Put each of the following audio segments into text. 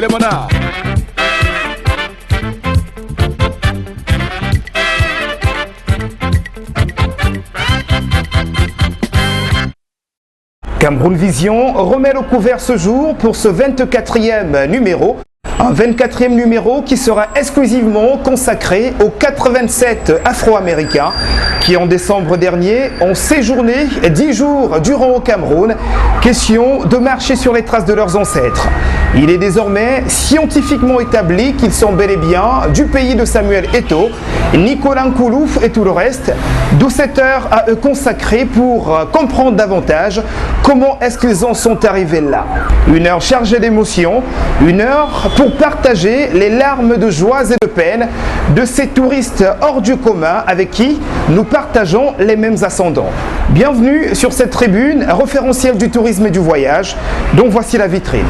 Elemona. Cameroun Vision remet le couvert ce jour pour ce 24e numéro. Un 24e numéro qui sera exclusivement consacré aux 87 Afro-Américains qui en décembre dernier ont séjourné 10 jours durant au Cameroun. Question de marcher sur les traces de leurs ancêtres. Il est désormais scientifiquement établi qu'ils sont bel et bien du pays de Samuel Eto'o, Nicolas Nkoulouf et tout le reste. D'où cette heure à eux consacrée pour comprendre davantage comment est-ce qu'ils en sont arrivés là. Une heure chargée d'émotions, une heure pour partager les larmes de joie et de peine de ces touristes hors du commun avec qui nous partageons les mêmes ascendants. Bienvenue sur cette tribune référentielle du tourisme et du voyage, dont voici la vitrine.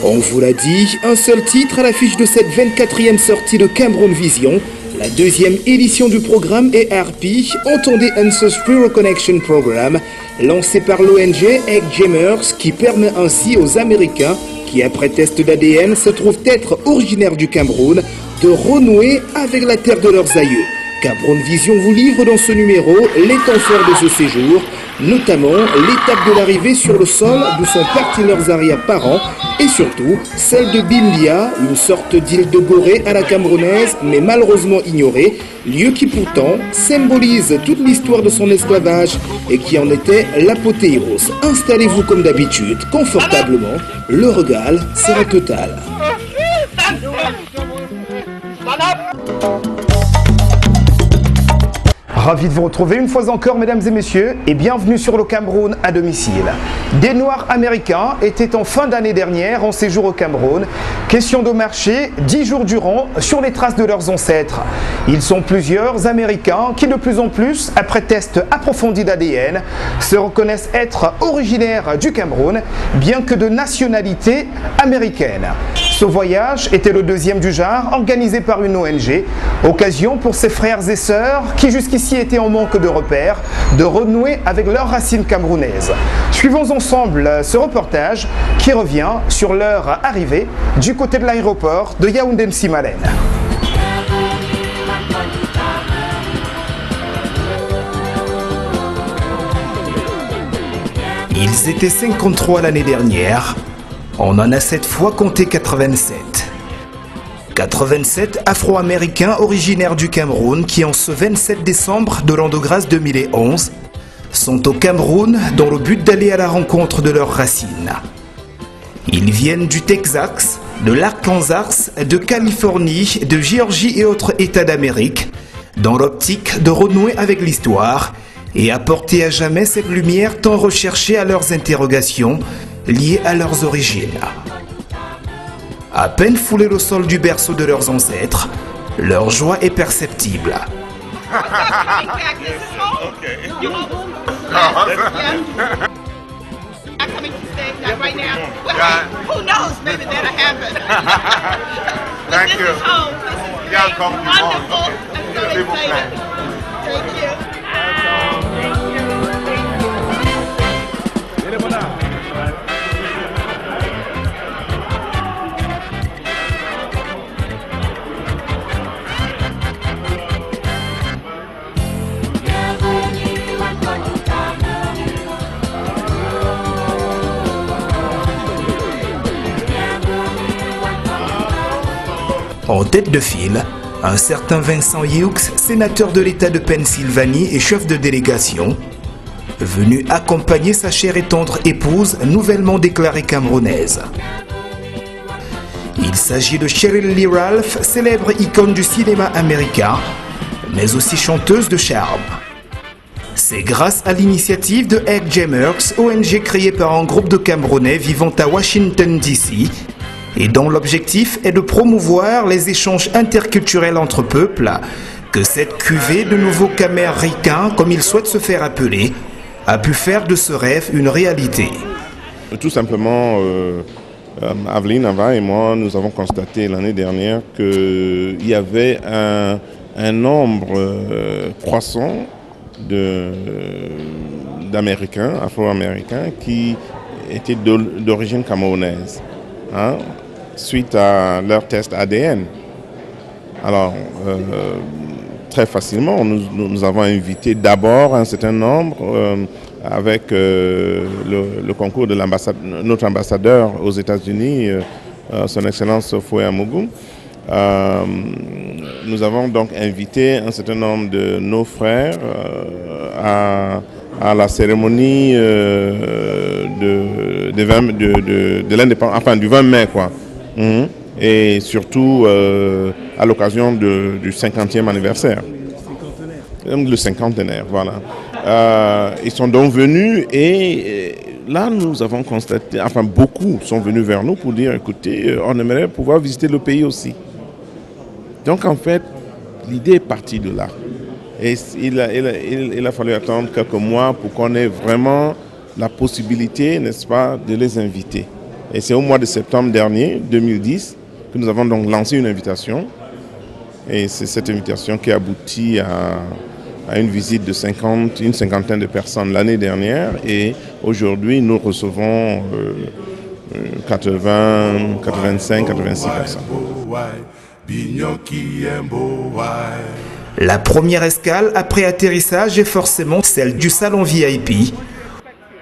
On vous l'a dit, un seul titre à l'affiche de cette 24e sortie de Cameroun Vision. La deuxième édition du programme ERP, entendez Ancestral Connection Program, lancé par l'ONG Egg Jammers, qui permet ainsi aux Américains, qui après test d'ADN se trouvent être originaires du Cameroun, de renouer avec la terre de leurs aïeux. Cameroun Vision vous livre dans ce numéro les temps forts de ce séjour, notamment l'étape de l'arrivée sur le sol d'où sont partis leurs arrière-parents et surtout celle de Bimbia, une sorte d'île de Gorée à la camerounaise mais malheureusement ignorée, lieu qui pourtant symbolise toute l'histoire de son esclavage et qui en était l'apothéose. Installez-vous comme d'habitude, confortablement, le régal sera total. Ravi de vous retrouver une fois encore, mesdames et messieurs, et bienvenue sur le Cameroun à domicile. Des Noirs américains étaient en fin d'année dernière en séjour au Cameroun. Question de marcher 10 jours durant sur les traces de leurs ancêtres. Ils sont plusieurs Américains qui de plus en plus, après test approfondi d'ADN, se reconnaissent être originaires du Cameroun, bien que de nationalité américaine. Ce voyage était le deuxième du genre organisé par une ONG, occasion pour ses frères et sœurs qui jusqu'ici étaient en manque de repères, de renouer avec leurs racines camerounaises. Suivons ensemble ce reportage qui revient sur leur arrivée du côté de l'aéroport de Yaoundé-M'Simalen. Ils étaient 53 l'année dernière, on en a cette fois compté 87. 87 Afro-Américains originaires du Cameroun qui, en ce 27 décembre de l'an de grâce 2011, sont au Cameroun dans le but d'aller à la rencontre de leurs racines. Ils viennent du Texas, de l'Arkansas, de Californie, de Géorgie et autres États d'Amérique, dans l'optique de renouer avec l'histoire et apporter à jamais cette lumière tant recherchée à leurs interrogations liées à leurs origines. À peine foulés au sol du berceau de leurs ancêtres, leur joie est perceptible. En tête de file, un certain Vincent Hughes, sénateur de l'État de Pennsylvanie et chef de délégation, venu accompagner sa chère et tendre épouse nouvellement déclarée camerounaise. Il s'agit de Cheryl Lee Ralph, célèbre icône du cinéma américain, mais aussi chanteuse de charme. C'est grâce à l'initiative de Egg Jammers, ONG créée par un groupe de Camerounais vivant à Washington DC, et dont l'objectif est de promouvoir les échanges interculturels entre peuples, que cette cuvée de nouveaux Caméricains, comme ils souhaitent se faire appeler, a pu faire de ce rêve une réalité. Tout simplement, Aveline, Ava et moi, nous avons constaté l'année dernière qu'il y avait un nombre croissant d'Américains, Afro-Américains, qui étaient d'origine camerounaise. hein, suite à leur test ADN. Alors, très facilement, nous avons invité d'abord un certain nombre avec le concours de notre ambassadeur aux États-Unis, son Excellence Foye Amougou. Nous avons donc invité un certain nombre de nos frères à la cérémonie de l'indépendance, enfin du 20 mai, quoi. Et surtout à l'occasion du 50e anniversaire. Le cinquantenaire, voilà. Ils sont donc venus et là nous avons constaté, enfin beaucoup sont venus vers nous pour dire écoutez, on aimerait pouvoir visiter le pays aussi. Donc en fait, l'idée est partie de là. Et il a fallu attendre quelques mois pour qu'on ait vraiment la possibilité, n'est-ce pas, de les inviter. Et c'est au mois de septembre dernier, 2010, que nous avons donc lancé une invitation. Et c'est cette invitation qui aboutit à une visite de une cinquantaine de personnes l'année dernière. Et aujourd'hui, nous recevons 80, 85, 86 personnes. La première escale après atterrissage est forcément celle du salon VIP,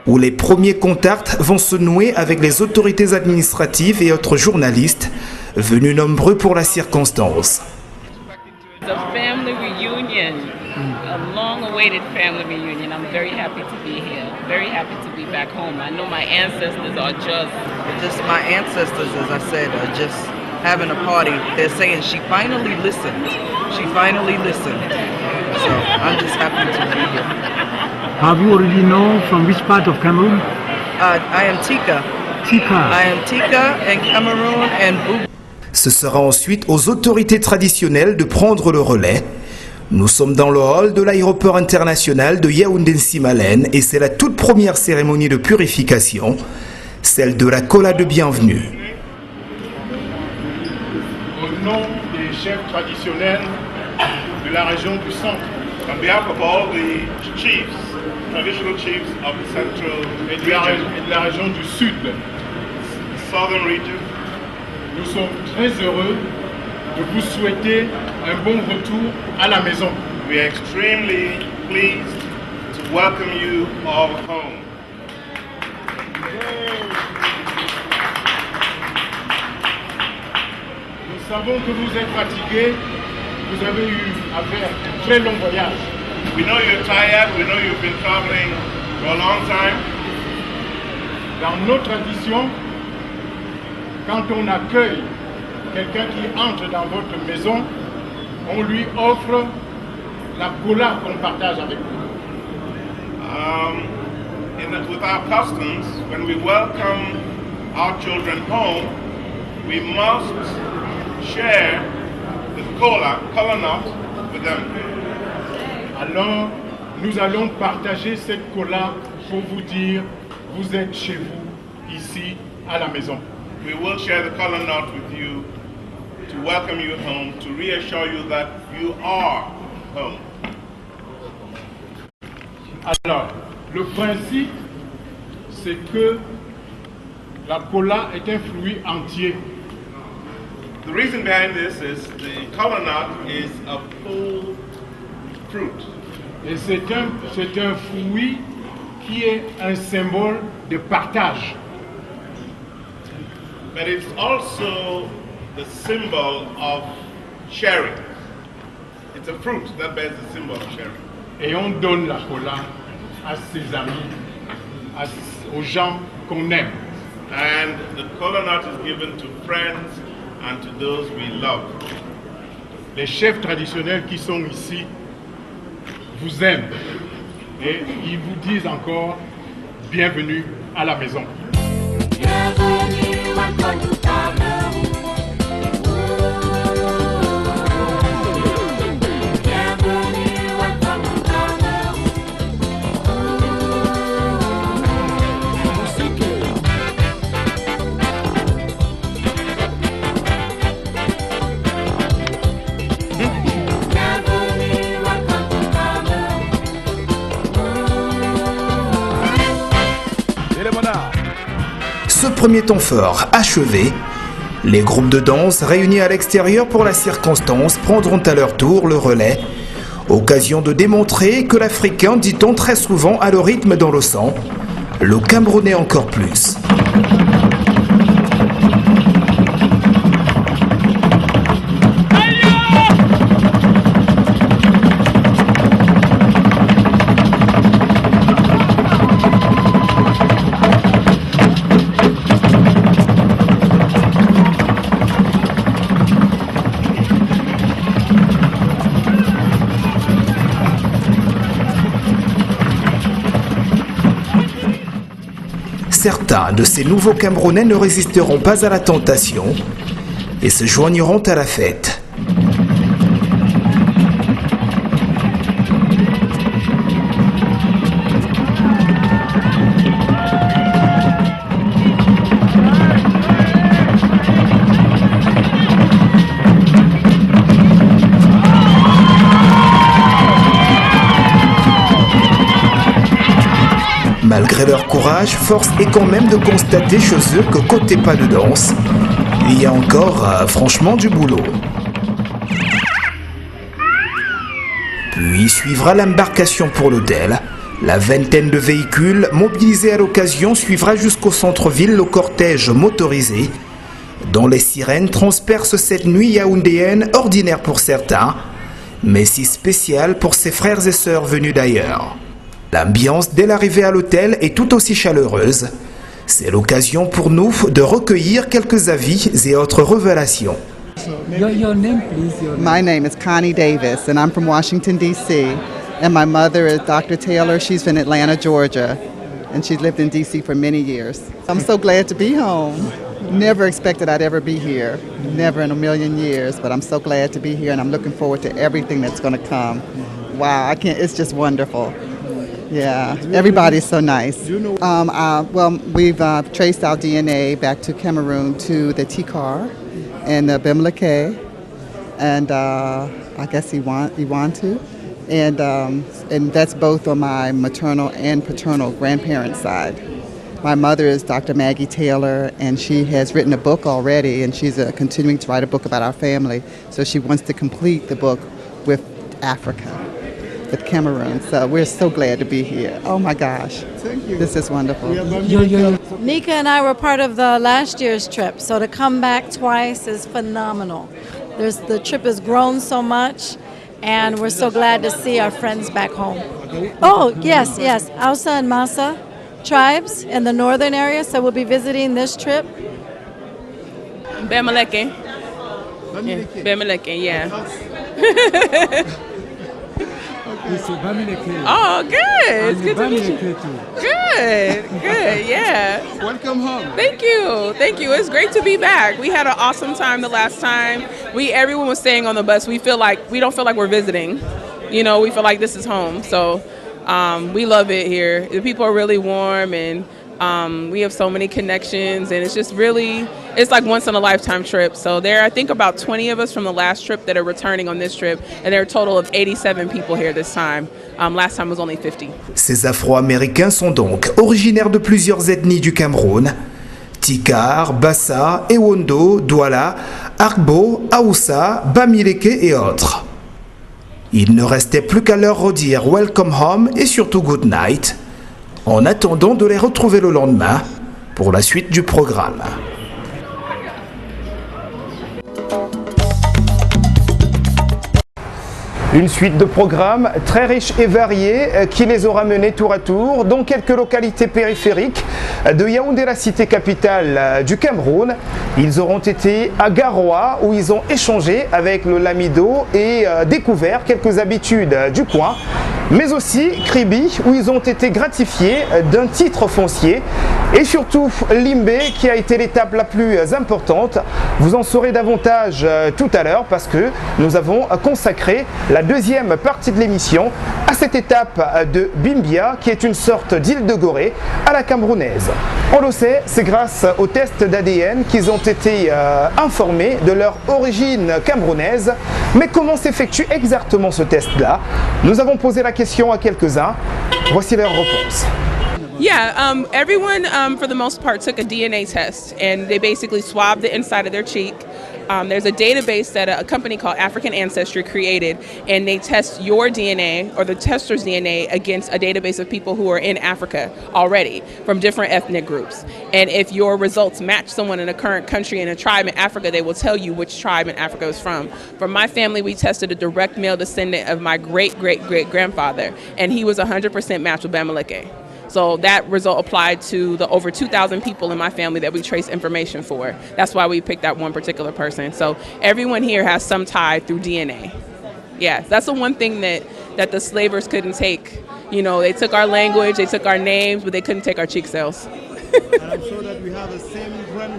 où les premiers contacts vont se nouer avec les autorités administratives et autres journalistes venus nombreux pour la circonstance. A family reunion, a long-awaited family reunion. I'm very happy to be here. Very happy to be back home. I know my ancestors are just my ancestors, as I said, are just having a party. They're saying she finally listened. She finally listened. So I'm just happy to be here. Have you already known from which part of Cameroon? I am Tika. Tika. I am Tika in Cameroon and Boubou. Ce sera ensuite aux autorités traditionnelles de prendre le relais. Nous sommes dans le hall de l'aéroport international de Yaoundé-Nsimalen et c'est la toute première cérémonie de purification, celle de la cola de bienvenue. Au nom des chefs traditionnels de la région du centre, on behalf of all the chiefs, traditional chiefs of the central et de la région du sud, southern region, nous sommes très heureux de vous souhaiter un bon retour à la maison. We are extremely pleased to welcome you all home. Nous savons que vous êtes fatigués, vous avez eu à faire un très long voyage. We know you're tired, we know you've been traveling for a long time. Dans nos traditions, quand on accueille quelqu'un qui entre dans votre maison, on lui offre la cola qu'on partage avec vous. With our customs, when we welcome our children home, we must share the cola nut with them. Alors, nous allons partager cette cola pour vous dire, vous êtes chez vous, ici, à la maison. We will share the cola nut with you to welcome you home, to reassure you that you are home. Alors, le principe, c'est que la cola est un fruit entier. The reason behind this is the cola nut is a full fruit. Et c'est un fruit qui est un symbole de partage. But it's also the symbol of sharing. It's a fruit that bears the symbol of sharing. Et on donne la cola à ses amis, aux gens qu'on aime. And the cola nut is given to friends and to those we love. Les chefs traditionnels qui sont ici vous aiment et ils vous disent encore bienvenue à la maison. Bienvenue à Cameroun. Bienvenue à Cameroun. Ce premier temps fort achevé, les groupes de danse réunis à l'extérieur pour la circonstance prendront à leur tour le relais. Occasion de démontrer que l'Africain, dit-on très souvent, a le rythme dans le sang. Le Camerounais encore plus. Certains de ces nouveaux Camerounais ne résisteront pas à la tentation et se joigneront à la fête. Malgré leur courage, force est quand même de constater chez eux que côté pas de danse, il y a encore franchement du boulot. Puis suivra l'embarcation pour l'hôtel. La vingtaine de véhicules mobilisés à l'occasion suivra jusqu'au centre-ville le cortège motorisé, dont les sirènes transpercent cette nuit yaoundéenne ordinaire pour certains, mais si spéciale pour ses frères et sœurs venus d'ailleurs. L'ambiance dès l'arrivée à l'hôtel est tout aussi chaleureuse. C'est l'occasion pour nous de recueillir quelques avis et autres révélations. Your name, please. Your name. My name is Connie Davis, and I'm from Washington, D.C. And my mother is Dr. Taylor. She's from Atlanta, Georgia, and she's lived in D.C. for many years. I'm so glad to be home. Never expected I'd ever be here. Never in a million years, but I'm so glad to be here, and I'm looking forward to everything that's going to come. Wow, I can't, it's just wonderful. Yeah, everybody's so nice. Well, we've traced our DNA back to Cameroon to the Tikar and the Bimleke, and I guess Iwantu, and that's both on my maternal and paternal grandparents' side. My mother is Dr. Maggie Taylor, and she has written a book already, and she's continuing to write a book about our family. So she wants to complete the book with Africa, with Cameroon. So we're so glad to be here. Oh my gosh. Thank you. This is wonderful. Nika and I were part of the last year's trip, so to come back twice is phenomenal. The trip has grown so much, and we're so glad to see our friends back home. Oh, yes. Hausa and Massa tribes in the northern area, so we'll be visiting this trip. Bamileke. Bamileke, yeah. Oh, good. It's good to meet you. Good, yeah. Welcome home. Thank you. It's great to be back. We had an awesome time the last time. Everyone was staying on the bus. We don't feel like we're visiting. You know, we feel like this is home. So we love it here. The people are really warm, and we have so many connections, and it's like once in a lifetime trip. So there are, I think, about 20 of us from the last trip that are returning on this trip, and there are a total of 87 people here this time. Last time was only 50. Ces Afro-Américains sont donc originaires de plusieurs ethnies du Cameroun: Tikar, Bassa, Ewondo, Douala, Agbo, Aoussa, Bamileke et autres. Il ne restait plus qu'à leur redire Welcome Home et surtout Good Night, en attendant de les retrouver le lendemain pour la suite du programme. Une suite de programmes très riches et variés qui les aura menés tour à tour dans quelques localités périphériques de Yaoundé, la cité capitale du Cameroun. Ils auront été à Garoua où ils ont échangé avec le Lamido et découvert quelques habitudes du coin, mais aussi Kribi où ils ont été gratifiés d'un titre foncier, et surtout Limbé qui a été l'étape la plus importante. Vous en saurez davantage tout à l'heure parce que nous avons consacré la deuxième partie de l'émission à cette étape de Bimbia qui est une sorte d'île de Gorée à la camerounaise. On le sait, c'est grâce aux tests d'ADN qu'ils ont été informés de leur origine camerounaise. Mais comment s'effectue exactement ce test-là? Nous avons posé la question à quelques-uns. Voici leur réponse. Yeah, everyone, for the most part, took a DNA test, and they basically swabbed the inside of their cheek. There's a database that a company called African Ancestry created, and they test your DNA or the tester's DNA against a database of people who are in Africa already from different ethnic groups. And if your results match someone in a current country and a tribe in Africa, they will tell you which tribe in Africa is from. For my family, we tested a direct male descendant of my great-great-great-grandfather, and he was 100% matched with Bamileke. So that result applied to the over 2,000 people in my family that we trace information for. That's why we picked that one particular person. So everyone here has some tie through DNA. Yeah, that's the one thing that the slavers couldn't take. You know, they took our language, they took our names, but they couldn't take our cheek cells. And I'm sure that we have the same grand.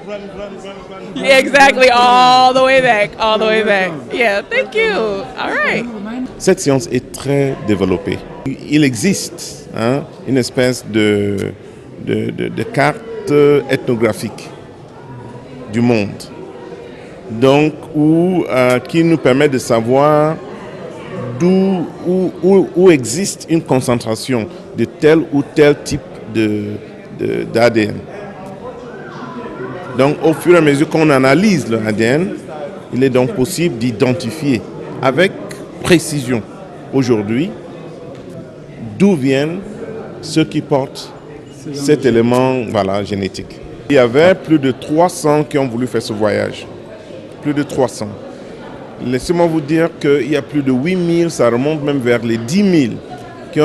Yeah, exactly, all the way back, all the way back. Yeah, thank you. All right. Cette science est très développée. Il existe une espèce de carte ethnographique du monde, donc qui nous permet de savoir où existe une concentration de tel ou tel type d'ADN. Donc au fur et à mesure qu'on analyse le ADN, il est donc possible d'identifier avec précision aujourd'hui d'où viennent ceux qui portent cet élément génétique. Il y avait plus de 300 qui ont voulu faire ce voyage. Plus de 300. Laissez-moi vous dire qu'il y a plus de 8000, ça remonte même vers les 10 000 qui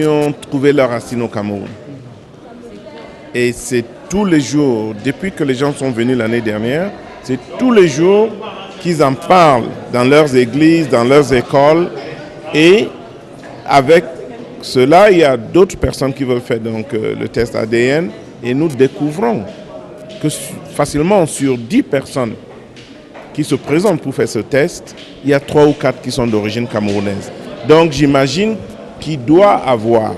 ont trouvé leur racine au Cameroun. Et c'est tous les jours, depuis que les gens sont venus l'année dernière, c'est tous les jours qu'ils en parlent dans leurs églises, dans leurs écoles. Et avec cela, il y a d'autres personnes qui veulent faire donc, le test ADN. Et nous découvrons que facilement sur 10 personnes qui se présentent pour faire ce test, il y a 3 ou 4 qui sont d'origine camerounaise. Donc j'imagine qu'il doit avoir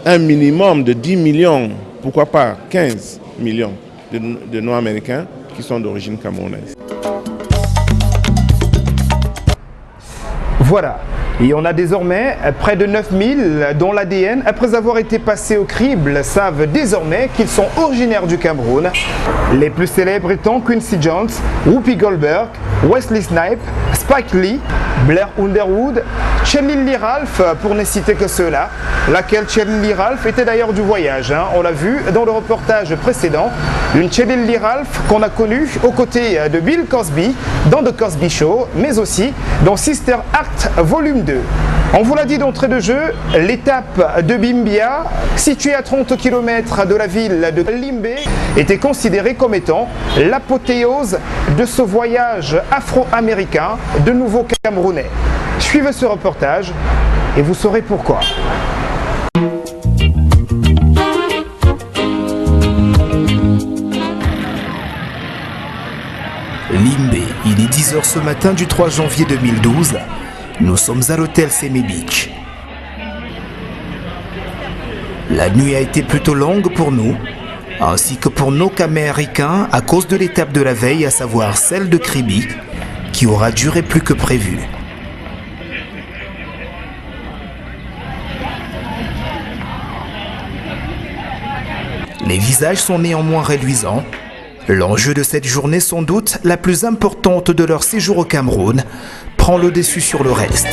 un minimum de 10 millions, pourquoi pas 15 millions de Noirs-Américains qui sont d'origine camerounaise. Voilà. Et on a désormais près de 9000 dont l'ADN, après avoir été passé au crible, savent désormais qu'ils sont originaires du Cameroun. Les plus célèbres étant Quincy Jones, Whoopi Goldberg, Wesley Snipes, Spike Lee, Blair Underwood, Cheryl Lee Ralph, pour ne citer que ceux-là, laquelle Cheryl Lee Ralph était d'ailleurs du voyage. On l'a vu dans le reportage précédent, une Cheryl Lee Ralph qu'on a connue aux côtés de Bill Cosby dans The Cosby Show, mais aussi dans Sister Act Volume 2. On vous l'a dit d'entrée de jeu, l'étape de Bimbia, située à 30 km de la ville de Limbe, était considérée comme étant l'apothéose de ce voyage afro-américain de nouveaux Camerounais. Suivez ce reportage et vous saurez pourquoi. Limbe, il est 10h ce matin du 3 janvier 2012. Nous sommes à l'hôtel Semi Beach. La nuit a été plutôt longue pour nous, ainsi que pour nos Caméricains à cause de l'étape de la veille, à savoir celle de Kribi, qui aura duré plus que prévu. Les visages sont néanmoins réluisants. L'enjeu de cette journée, sans doute la plus importante de leur séjour au Cameroun, prend le dessus sur le reste.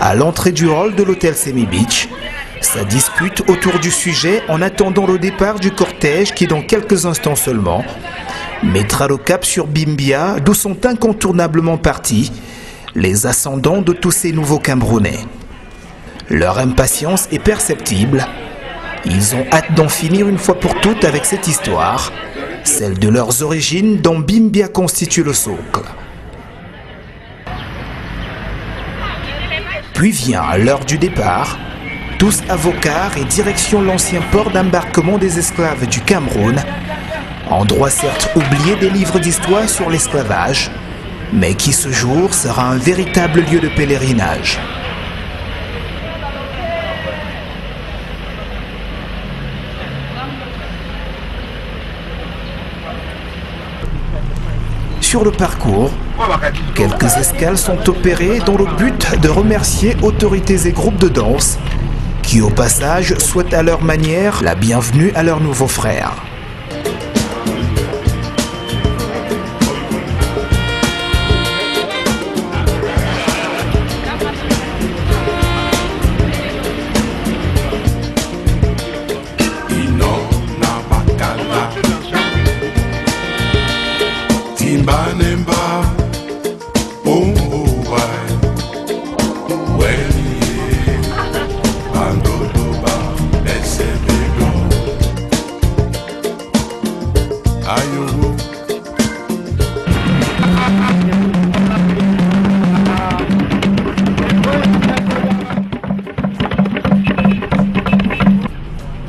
À l'entrée du hall de l'hôtel Semi Beach, ça dispute autour du sujet en attendant le départ du cortège qui, dans quelques instants seulement, mettra le cap sur Bimbia, d'où sont incontournablement partis les ascendants de tous ces nouveaux Camerounais. Leur impatience est perceptible. Ils ont hâte d'en finir une fois pour toutes avec cette histoire, celle de leurs origines dont Bimbia constitue le socle. Puis vient l'heure du départ, tous avocats et direction l'ancien port d'embarquement des esclaves du Cameroun, endroit certes oublié des livres d'histoire sur l'esclavage, mais qui ce jour sera un véritable lieu de pèlerinage. sur le parcours. Quelques escales sont opérées dans le but de remercier autorités et groupes de danse qui au passage souhaitent à leur manière la bienvenue à leurs nouveaux frères.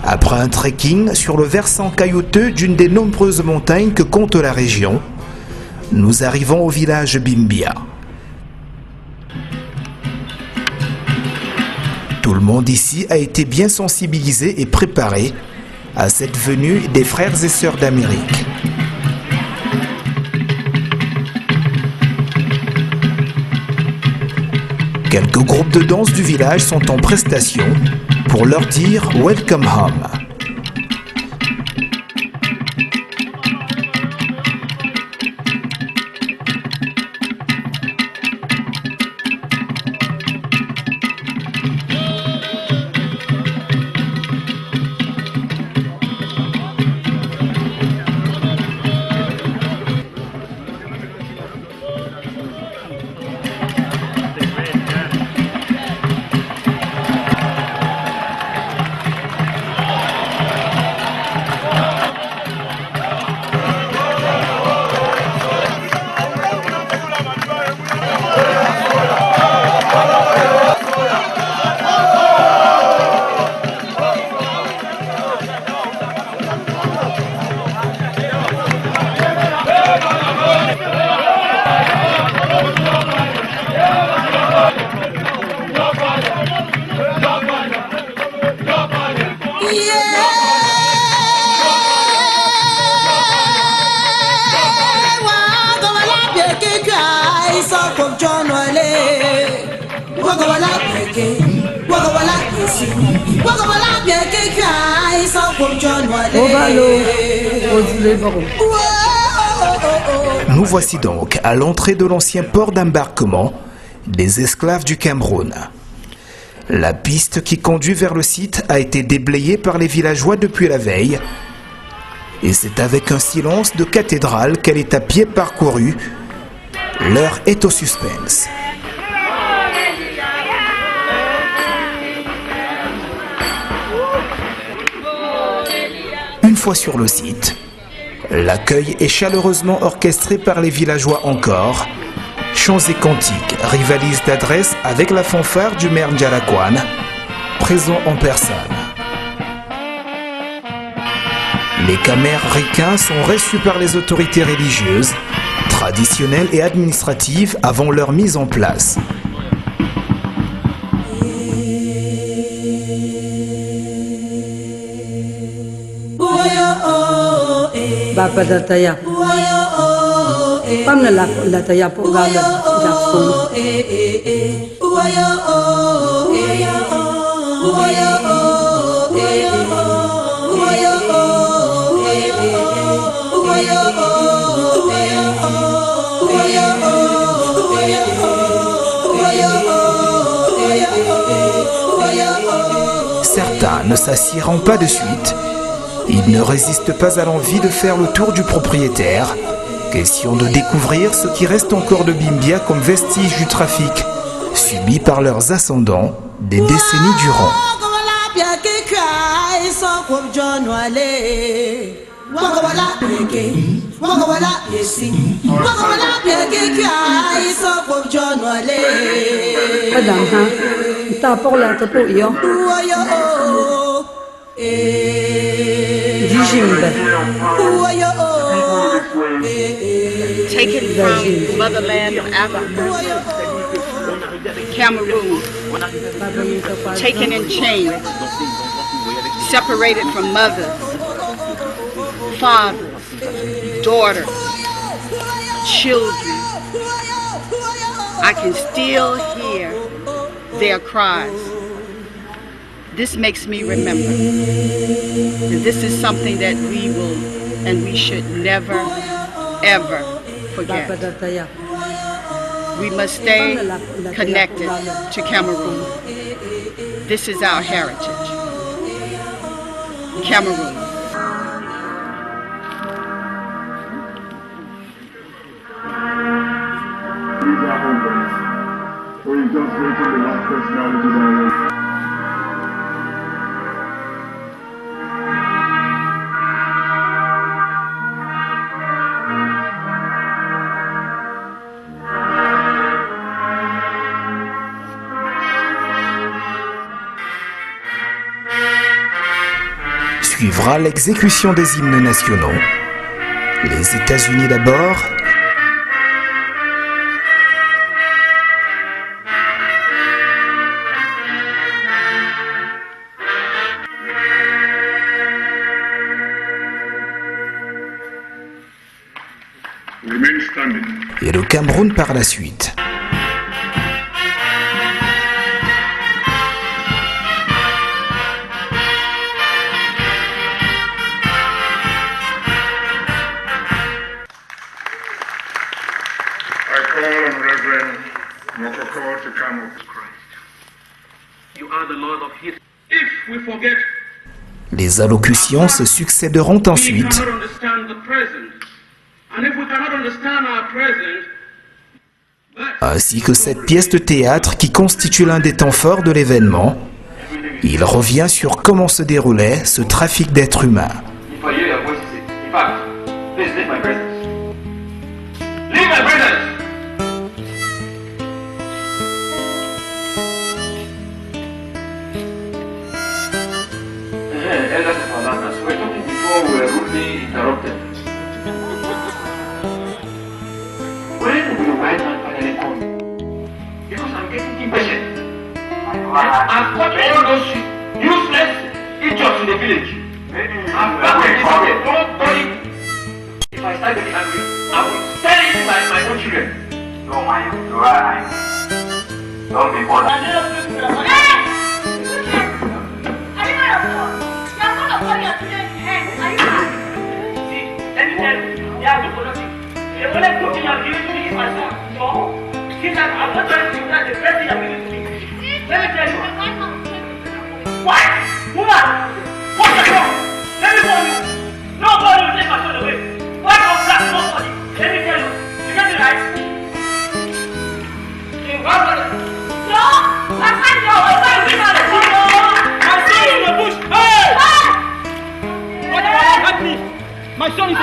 Après un trekking sur le versant caillouteux d'une des nombreuses montagnes que compte la région, nous arrivons au village Bimbia. Tout le monde ici a été bien sensibilisé et préparé à cette venue des frères et sœurs d'Amérique. Quelques groupes de danse du village sont en prestation pour leur dire « Welcome home ». Nous voici donc à l'entrée de l'ancien port d'embarquement des esclaves du Cameroun. La piste qui conduit vers le site a été déblayée par les villageois depuis la veille et c'est avec un silence de cathédrale qu'elle est à pied parcourue. L'heure est au suspense. Une fois sur le site, l'accueil est chaleureusement orchestré par les villageois encore. Chants et cantiques rivalisent d'adresse avec la fanfare du maire Ndjalakwan, présent en personne. Les camères ricains sont reçus par les autorités religieuses, traditionnelles et administratives avant leur mise en place. Bapa dataya. Pamna la taya po galo Jackson. Certains ne s'assieront pas de suite. Ils ne résistent pas à l'envie de faire le tour du propriétaire. Question de découvrir ce qui reste encore de Bimbia comme vestige du trafic subi par leurs ascendants des décennies durant. Taken from motherland of Africa, Cameroon, taken in chains, separated from mothers, fathers, daughters, children. I can still hear their cries. This makes me remember that this is something that we will and we should never, ever forget. We must stay connected to Cameroon. This is our heritage. Cameroon. We're just waiting the last personality down. Suivra l'exécution des hymnes nationaux. Les États-Unis d'abord. Et le Cameroun par la suite. Les allocutions se succéderont ensuite. Ainsi que cette pièce de théâtre qui constitue l'un des temps forts de l'événement. Il revient sur comment se déroulait ce trafic d'êtres humains. I've got all those useless idiots in the village. I've got them. Don't worry. If I start getting angry, I will sell it to my own children. No, don't be bothered. See, let me tell you, they are too productive. The only good thing I'm giving to me is my son. So, since I'm not trying to do that, the best thing I'm giving to me. Let me tell you. What? Woman! What's the wrong? Let me tell you. Nobody will take my son away. White or black, nobody. Let me tell you. You get me right? No! I can't go. I'm still in the bush. Hey! What the hell happened me? My son is a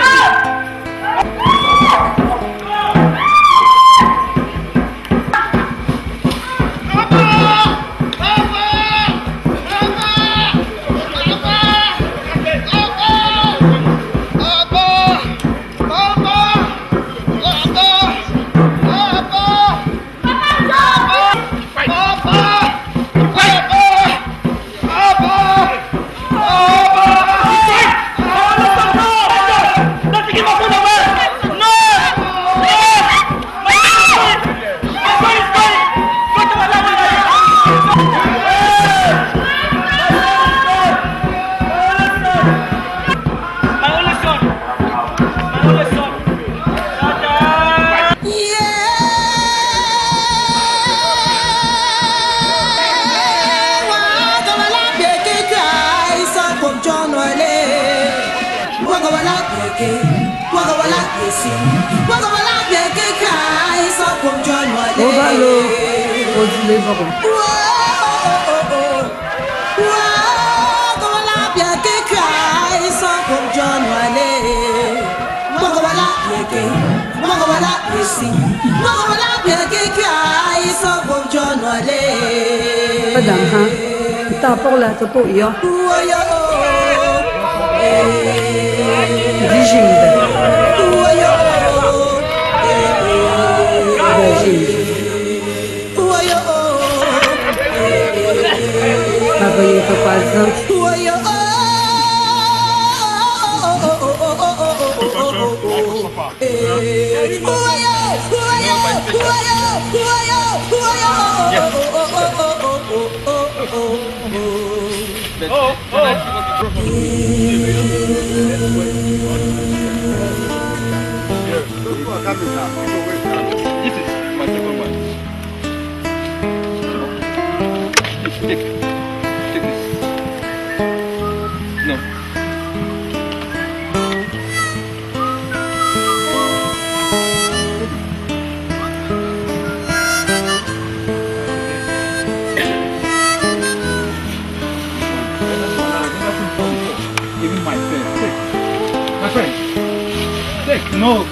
No.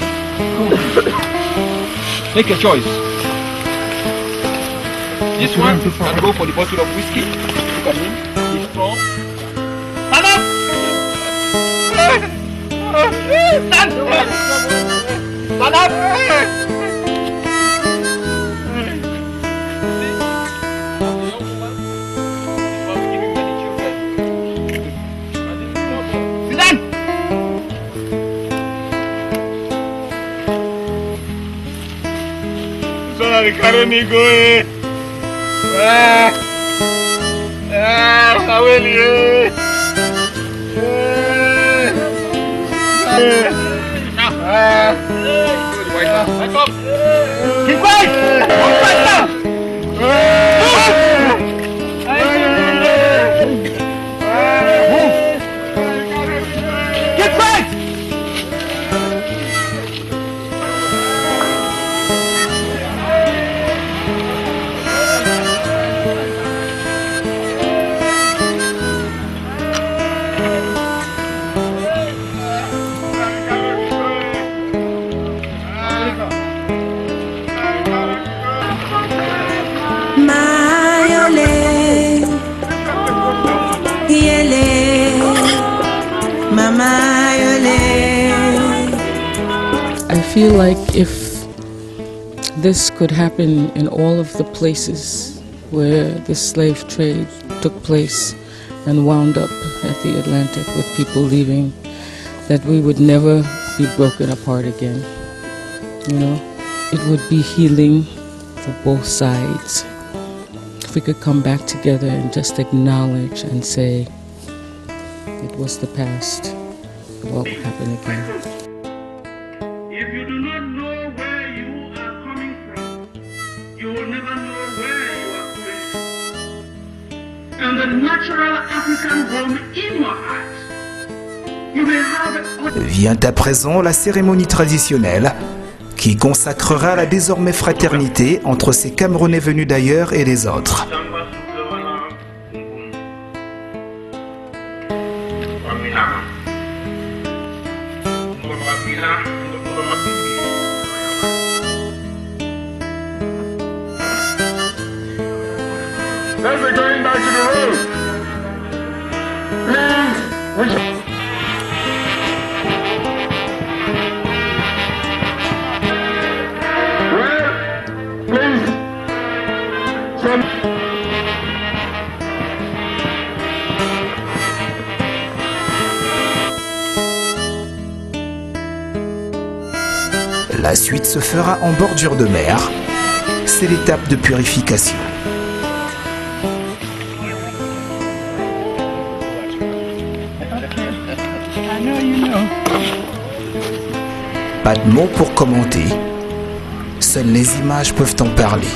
Make a choice. This one can go for the bottle of whiskey. Look at him. He's strong. Stand up! Stand up! Sit down! Caronico, Aweli, keep quiet! Get quiet! I feel like if this could happen in all of the places where the slave trade took place and wound up at the Atlantic with people leaving, that we would never be broken apart again. You know, it would be healing for both sides. If we could come back together and just acknowledge and say, it was the past, it won't happen again. If you do not know where you are coming from, you will never know where you are going. And the natural African home in your heart, you may have it. Vient à présent la cérémonie traditionnelle qui consacrera la désormais fraternité entre ces Camerounais venus d'ailleurs et les autres. As we're going back to the road, please, La suite se fera en bordure de mer. C'est l'étape de purification. Pas de mots pour commenter. Seules les images peuvent en parler.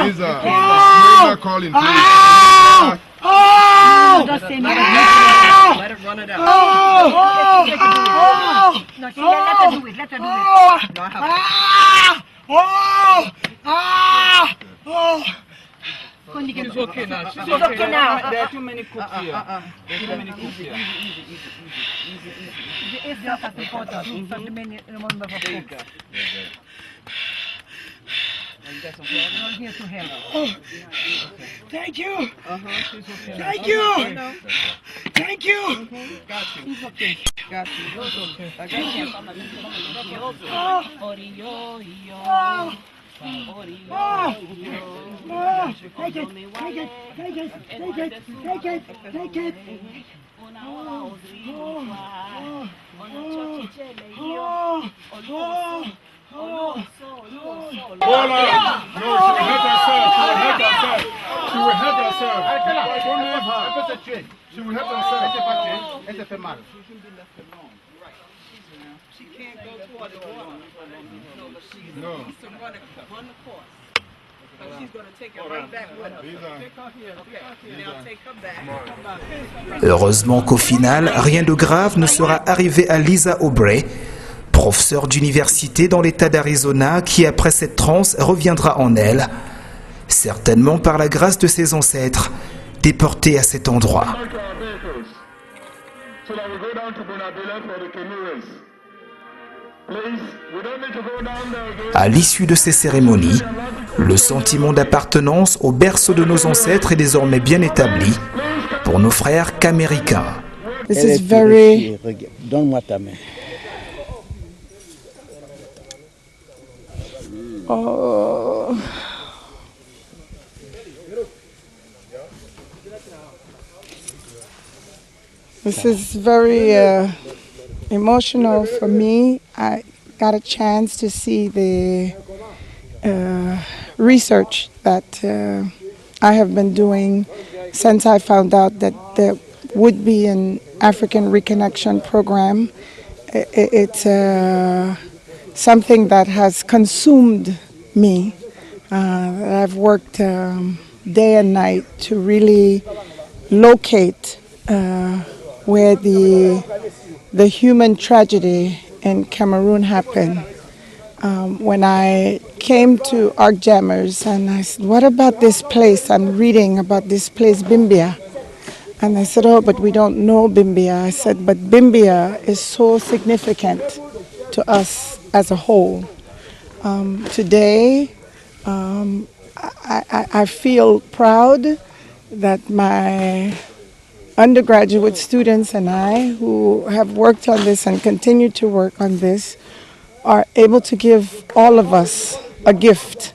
Lisa, you're not calling, please. Just say no. Let it run it out. No, she let her do it. Let her do it. No, I have She's okay now. She's okay now. There are too many cooks here. There are too many cooks here. The essence is important. So the many remember for cooks. I'm here to help. Thank you. She's okay. Thank you. Thank you. Got you. She's okay. Got you. It's okay. I got you. Take it, take it, take it, take it, take it, take it. Hold on. No, she will hurt herself. Don't leave her. She will hurt herself. Elle se fait mal. She can't go toward the water. No. She needs to run the course. So she's going to take it right back with her. Take her here. Okay. Now take her back. Heureusement qu'au final, rien de grave ne sera arrivé à Lisa Aubrey, professeure d'université dans l'État d'Arizona qui, après cette transe, reviendra en elle, certainement par la grâce de ses ancêtres, déportés à cet endroit. À l'issue de ces cérémonies, le sentiment d'appartenance au berceau de nos ancêtres est désormais bien établi pour nos frères qu'américains. This is very... Donne-moi ta main. Oh. This is very emotional for me. I got a chance to see the research that I have been doing since I found out that there would be an African Reconnection program. It's something that has consumed me. I've worked day and night to really locate where the human tragedy in Cameroon happened. When I came to Arc Jammers and I said, what about this place? I'm reading about this place, Bimbia. And I said, oh, but we don't know Bimbia. I said, but Bimbia is so significant to us as a whole. Today, I feel proud that my undergraduate students and I, who have worked on this and continue to work on this, are able to give all of us a gift.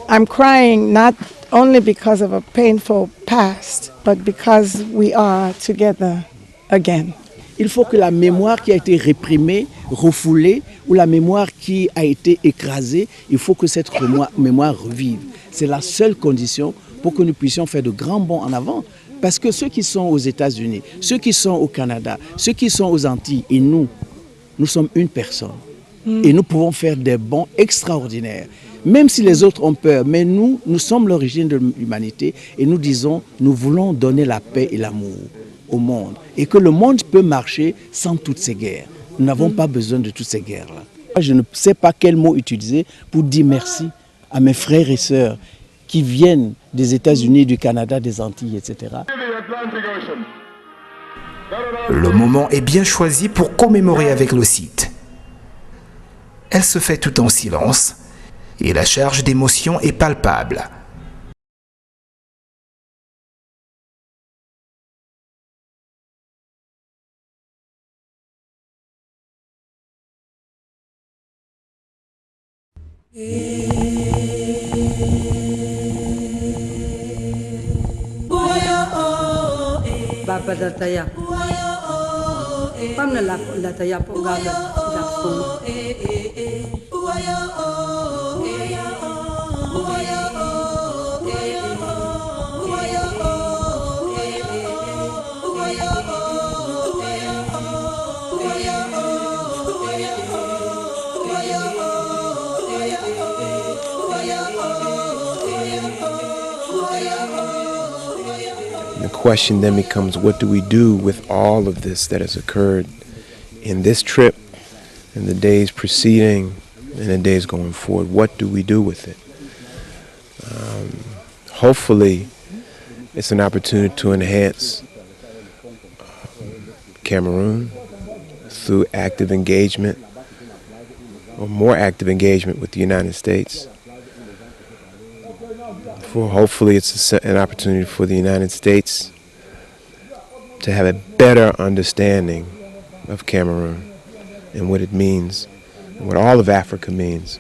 I'm crying not only because of a painful past, but because we are together again. Il faut que la mémoire qui a été réprimée, refoulée, ou la mémoire qui a été écrasée, il faut que cette mémoire revive. C'est la seule condition pour que nous puissions faire de grands bonds en avant. Parce que ceux qui sont aux États-Unis, ceux qui sont au Canada, ceux qui sont aux Antilles et nous sommes une personne. Et nous pouvons faire des bonds extraordinaires. Même si les autres ont peur, mais nous sommes l'origine de l'humanité et nous disons, nous voulons donner la paix et l'amour au monde. Et que le monde peut marcher sans toutes ces guerres. Nous n'avons pas besoin de toutes ces guerres-là. Je ne sais pas quel mot utiliser pour dire merci à mes frères et sœurs qui viennent des États-Unis, du Canada, des Antilles, etc. Le moment est bien choisi pour commémorer avec le site. Elle se fait tout en silence et la charge d'émotion est palpable. Bapa dataya. Pamna la taya po gaga la po. question then becomes, what do we do with all of this that has occurred in this trip, in the days preceding, and the days going forward? What do we do with it? Hopefully, it's an opportunity to enhance Cameroon through active engagement, or more active engagement with the United States. Hopefully it's an opportunity for the United States to have a better understanding of Cameroon and what it means, and what all of Africa means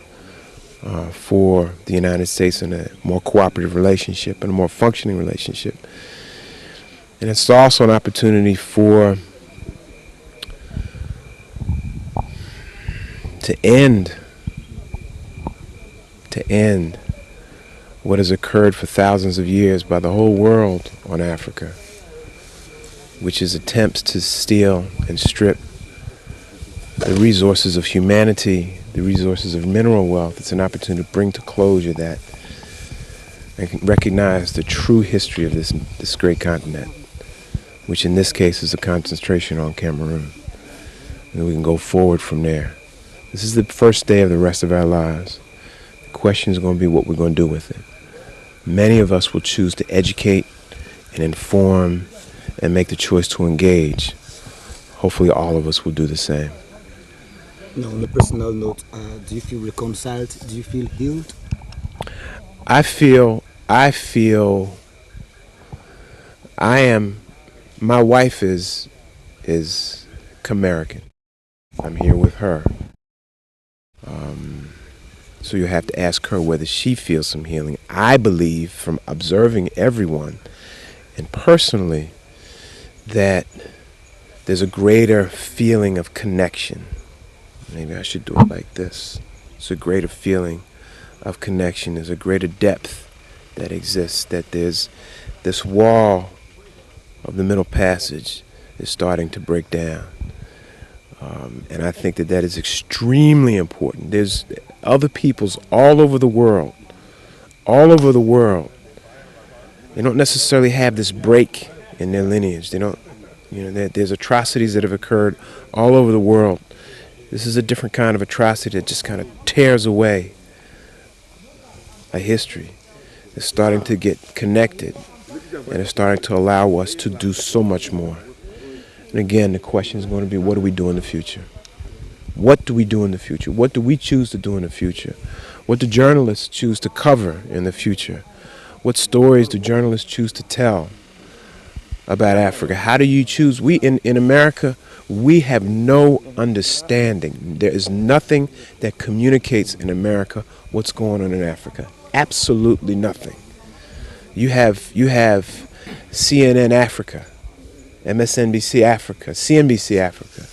for the United States in a more cooperative relationship and a more functioning relationship. And it's also an opportunity to end what has occurred for thousands of years by the whole world on Africa, which is attempts to steal and strip the resources of humanity, the resources of mineral wealth. It's an opportunity to bring to closure that and recognize the true history of this great continent, which in this case is a concentration on Cameroon. And we can go forward from there. This is the first day of the rest of our lives. The question is going to be what we're going to do with it. Many of us will choose to educate and inform and make the choice to engage. Hopefully all of us will do the same. Now, on a personal note, do you feel reconciled? Do you feel healed? My wife is Camerican. I'm here with her. So you have to ask her whether she feels some healing. I believe, from observing everyone and personally, that there's a greater feeling of connection. Maybe I should do it like this. It's a greater feeling of connection. There's a greater depth that exists, that there's this wall of the Middle Passage is starting to break down. And I think that is extremely important. There's other peoples all over the world. They don't necessarily have this break in their lineage. They don't, there's atrocities that have occurred all over the world. This is a different kind of atrocity that just kind of tears away a history. It's starting to get connected, and it's starting to allow us to do so much more. And again, the question is going to be, what do we do in the future? What do we do in the future? What do we choose to do in the future? What do journalists choose to cover in the future? What stories do journalists choose to tell about Africa? How do you choose? We in America, we have no understanding. There is nothing that communicates in America what's going on in Africa. Absolutely nothing. You have CNN Africa, MSNBC Africa, CNBC Africa.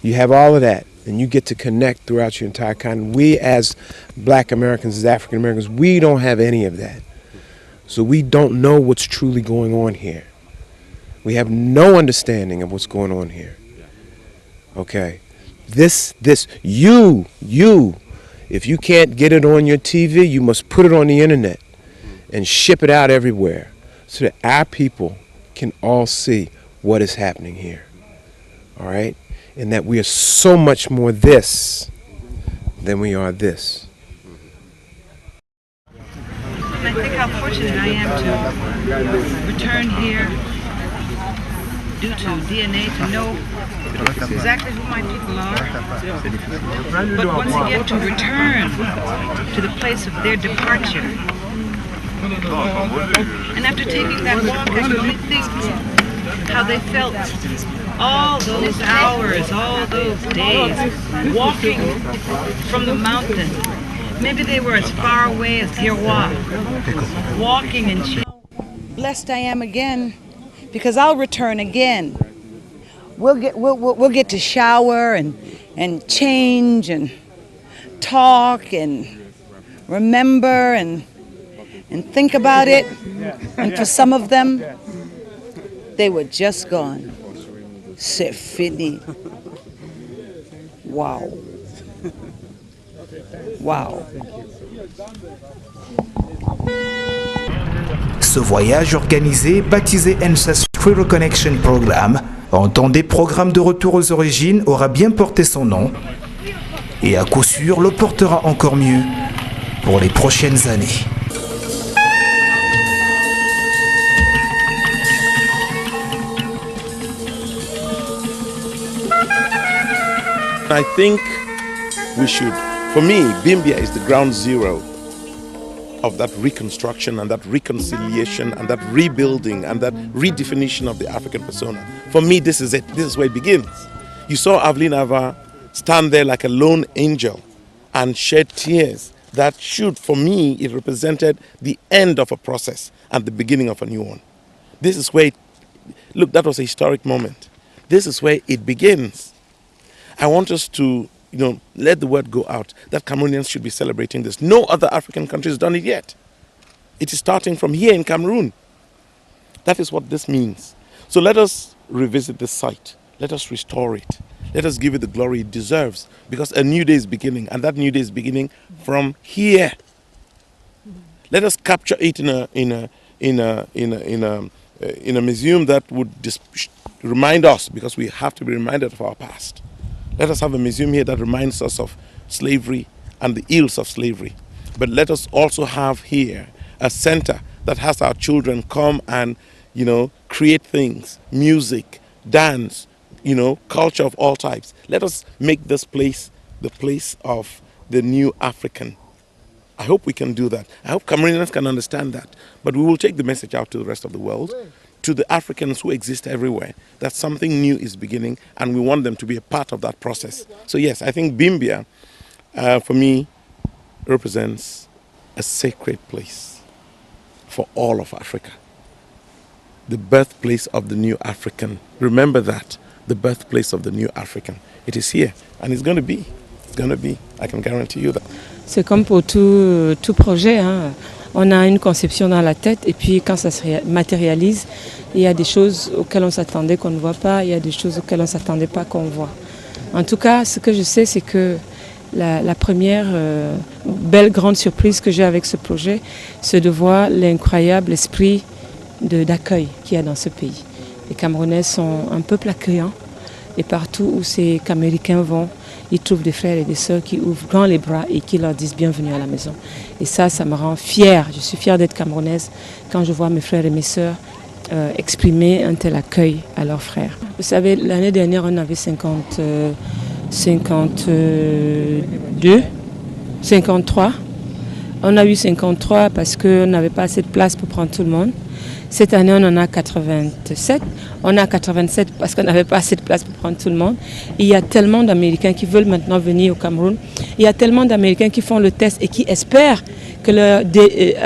You have all of that, and you get to connect throughout your entire continent. We as Black Americans, as African Americans, we don't have any of that. So we don't know what's truly going on here. We have no understanding of what's going on here. Okay? You, if you can't get it on your TV, you must put it on the internet and ship it out everywhere so that our people can all see what is happening here. All right? And that we are so much more this than we are this. I think how fortunate I am to return here due to DNA to know exactly who my people are, but once again to return to the place of their departure. And after taking that walk, I could think how they felt all those hours, all those days, walking from the mountain. Maybe they were as far away as Girwa, walking and blessed I am again, because I'll return again. We'll get to shower and change and talk and remember and think about it. And for some of them, they were just gone. C'est fini. Wow. Wow. Ce voyage organisé, baptisé Ancestry Reconnection Program, en temps des programmes de retour aux origines, aura bien porté son nom et à coup sûr le portera encore mieux pour les prochaines années. I think we should, for me, Bimbia is the ground zero of that reconstruction and that reconciliation and that rebuilding and that redefinition of the African persona. For me, this is it. This is where it begins. You saw Aveline Ava stand there like a lone angel and shed tears. That should, for me, it represented the end of a process and the beginning of a new one. This is where, look, that was a historic moment. This is where it begins. I want us to, let the word go out that Cameroonians should be celebrating this. No other African country has done it yet. It is starting from here in Cameroon. That is what this means. So let us revisit this site. Let us restore it. Let us give it the glory it deserves, because a new day is beginning, and that new day is beginning from here. Let us capture it in a museum that would remind us, because we have to be reminded of our past. Let us have a museum here that reminds us of slavery and the ills of slavery. But let us also have here a center that has our children come and, create things, music, dance, culture of all types. Let us make this place the place of the new African. I hope we can do that. I hope Cameroonians can understand that. But we will take the message out to the rest of the world, to the Africans who exist everywhere, that something new is beginning, and we want them to be a part of that process. So yes, I think Bimbia, for me, represents a sacred place for all of Africa. The birthplace of the new African. Remember that, the birthplace of the new African. It is here, and it's going to be. It's going to be. I can guarantee you that. C'est comme pour tout projet, hein. On a une conception dans la tête et puis quand ça se matérialise, il y a des choses auxquelles on s'attendait qu'on ne voit pas, il y a des choses auxquelles on ne s'attendait pas qu'on voit. En tout cas, ce que je sais, c'est que la première belle grande surprise que j'ai avec ce projet, c'est de voir l'incroyable esprit d'accueil qu'il y a dans ce pays. Les Camerounais sont un peuple accueillant et partout où ces Américains vont, ils trouvent des frères et des sœurs qui ouvrent grand les bras et qui leur disent bienvenue à la maison. Et ça me rend fière. Je suis fière d'être camerounaise quand je vois mes frères et mes sœurs exprimer un tel accueil à leurs frères. Vous savez, l'année dernière, on avait 53. On a eu 53 parce qu'on n'avait pas assez de place pour prendre tout le monde. Cette année, on en a 87. On a 87 parce qu'on n'avait pas assez de place pour prendre tout le monde. Et il y a tellement d'Américains qui veulent maintenant venir au Cameroun. Il y a tellement d'Américains qui font le test et qui espèrent que leur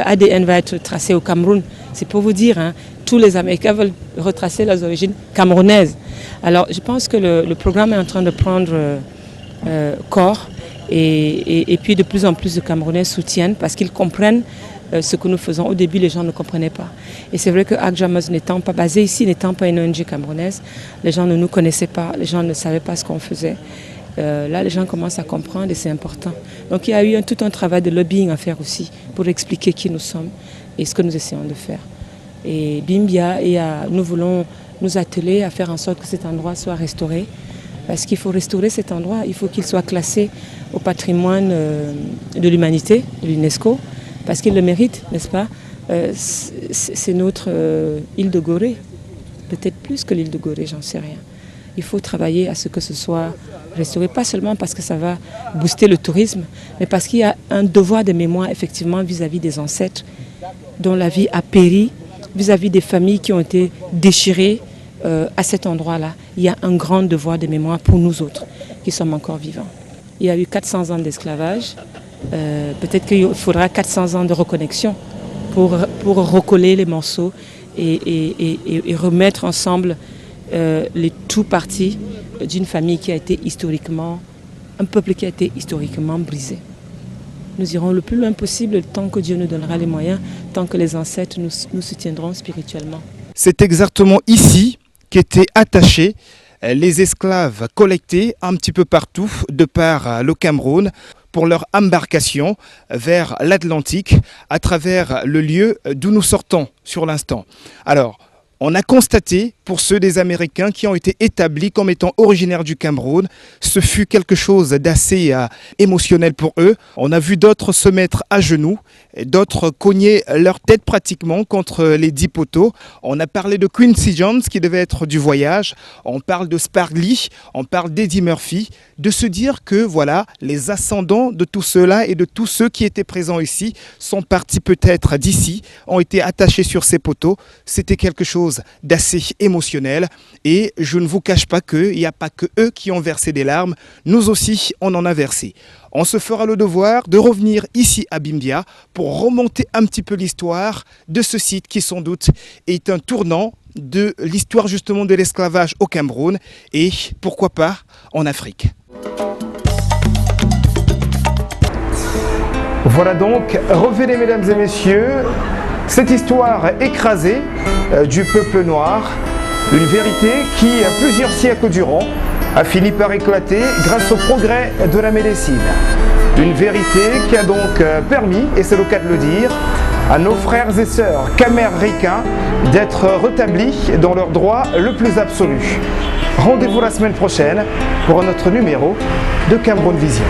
ADN va être tracé au Cameroun. C'est pour vous dire, hein, tous les Américains veulent retracer leurs origines camerounaises. Alors, je pense que le programme est en train de prendre corps. Et puis, de plus en plus de Camerounais soutiennent parce qu'ils comprennent ce que nous faisons. Au début, les gens ne comprenaient pas. Et c'est vrai que Agjamoz n'étant pas basé ici, n'étant pas une ONG camerounaise, les gens ne nous connaissaient pas, les gens ne savaient pas ce qu'on faisait. Là, les gens commencent à comprendre et c'est important. Donc il y a eu tout un travail de lobbying à faire aussi pour expliquer qui nous sommes et ce que nous essayons de faire. Et Bimbia, nous voulons nous atteler à faire en sorte que cet endroit soit restauré. Parce qu'il faut restaurer cet endroit, il faut qu'il soit classé au patrimoine de l'humanité, de l'UNESCO, parce qu'il le mérite, n'est-ce pas? C'est notre île de Gorée, peut-être plus que l'île de Gorée, j'en sais rien. Il faut travailler à ce que ce soit restauré, pas seulement parce que ça va booster le tourisme, mais parce qu'il y a un devoir de mémoire effectivement vis-à-vis des ancêtres dont la vie a péri, vis-à-vis des familles qui ont été déchirées à cet endroit-là. Il y a un grand devoir de mémoire pour nous autres qui sommes encore vivants. Il y a eu 400 ans d'esclavage, peut-être qu'il faudra 400 ans de reconnexion pour recoller les morceaux et remettre ensemble les tout parties d'une famille qui a été historiquement, un peuple qui a été historiquement brisé. Nous irons le plus loin possible tant que Dieu nous donnera les moyens, tant que les ancêtres nous soutiendront spirituellement. C'est exactement ici qu'étaient attachés les esclaves collectés un petit peu partout de par le Cameroun pour leur embarcation vers l'Atlantique à travers le lieu d'où nous sortons sur l'instant. Alors, on a constaté, pour ceux des Américains qui ont été établis comme étant originaires du Cameroun, ce fut quelque chose d'assez émotionnel pour eux. On a vu d'autres se mettre à genoux, d'autres cogner leur tête pratiquement contre les 10 poteaux. On a parlé de Quincy Jones qui devait être du voyage, on parle de Spike Lee, on parle d'Eddie Murphy, de se dire que voilà, les ascendants de tout cela et de tous ceux qui étaient présents ici sont partis peut-être d'ici, ont été attachés sur ces poteaux. C'était quelque chose d'assez émotionnel et je ne vous cache pas qu'il n'y a pas que eux qui ont versé des larmes, nous aussi on en a versé. On se fera le devoir de revenir ici à Bimbia pour remonter un petit peu l'histoire de ce site qui sans doute est un tournant de l'histoire justement de l'esclavage au Cameroun et pourquoi pas en Afrique. Voilà donc, revenez mesdames et messieurs, cette histoire écrasée du peuple noir, une vérité qui, plusieurs siècles durant, a fini par éclater grâce au progrès de la médecine. Une vérité qui a donc permis, et c'est le cas de le dire, à nos frères et sœurs caméricains d'être rétablis dans leur droit le plus absolu. Rendez-vous la semaine prochaine pour un autre numéro de Cameroun Vision.